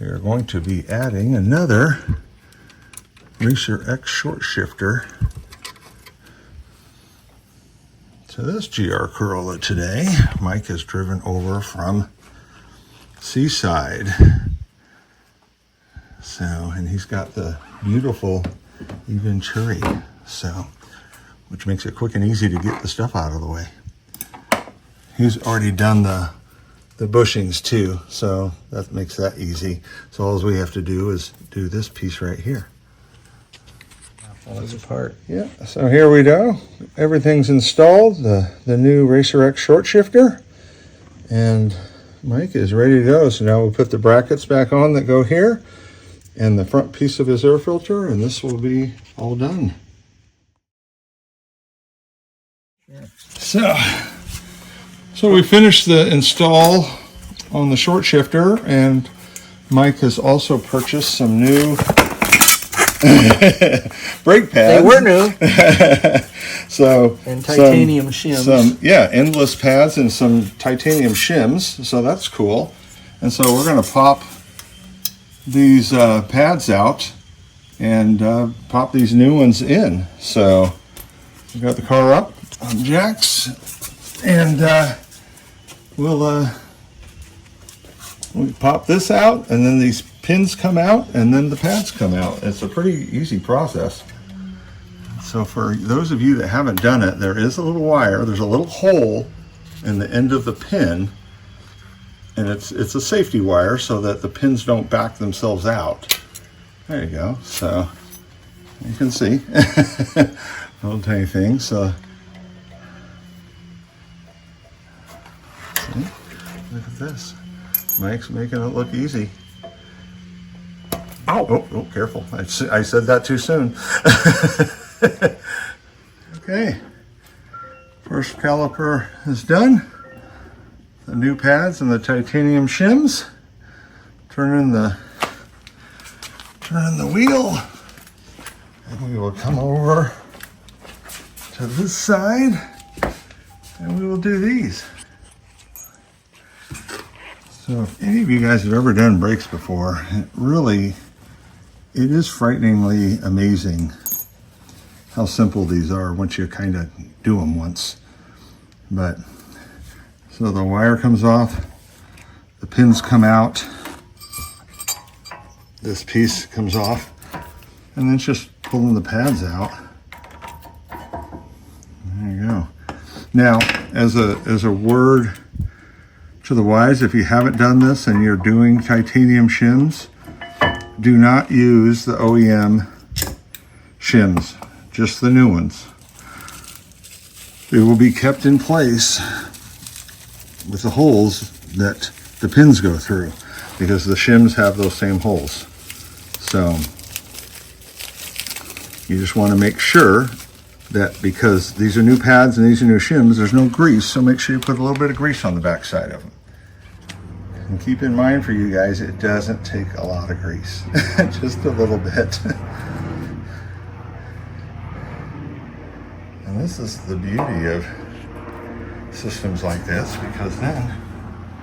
we are going to be adding another RacerX Short Shifter to this GR Corolla today. Mike has driven over from Seaside. So, and he's got the beautiful even cherry, so, which makes it quick and easy to get the stuff out of the way. He's already done the bushings too, so that makes that easy. So all we have to do is do this piece right here. Falls apart. Yeah, so here we go. Everything's installed, the new RacerX Short Shifter, and Mike is ready to go. So now we'll put the brackets back on that go here, and the front piece of his air filter, and this will be all done. So we finished the install on the short shifter, and Mike has also purchased some new brake pads. They were new. So and titanium shims. Some endless pads and some titanium shims. So that's cool. And so we're going to pop these pads out and pop these new ones in. So we got the car up on jacks, and we'll pop this out, and then these pins come out, and then the pads come out. It's a pretty easy process. So for those of you that haven't done it, there is a little wire. There's a little hole in the end of the pin, and it's a safety wire so that the pins don't back themselves out. There you go. So you can see little tiny thing. So see? Look at this. Mike's making it look easy. Oh, careful. I said that too soon. Okay. First caliper is done. The new pads and the titanium shims. Turn the wheel. And we will come over to this side, and we will do these. So if any of you guys have ever done brakes before, it is frighteningly amazing how simple these are once you kind of do them once. But, so the wire comes off, the pins come out, this piece comes off, and then it's just pulling the pads out. There you go. Now, as a word to the wise, if you haven't done this and you're doing titanium shims, do not use the OEM shims, just the new ones. They will be kept in place with the holes that the pins go through, because the shims have those same holes. So you just want to make sure that, because these are new pads and these are new shims, there's no grease, so make sure you put a little bit of grease on the back side of them. And keep in mind for you guys, it doesn't take a lot of grease, just a little bit. And this is the beauty of systems like this, because then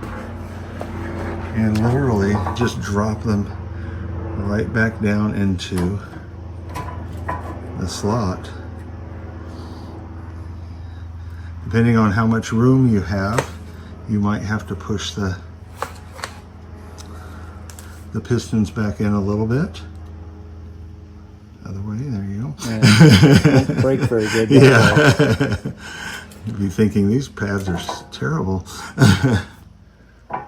you can literally just drop them right back down into the slot. Depending on how much room you have, you might have to push the pistons back in a little bit. Other way, there you go. Yeah, won't break very good. Yeah. You'd be thinking these pads are terrible.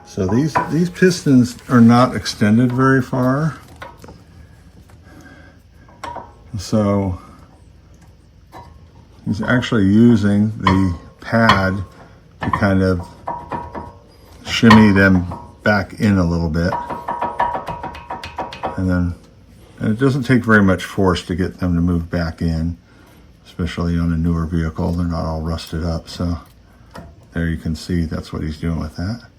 So these pistons are not extended very far. So he's actually using the pad to kind of shimmy them back in a little bit. And it doesn't take very much force to get them to move back in, especially on a newer vehicle. They're not all rusted up. So there you can see that's what he's doing with that.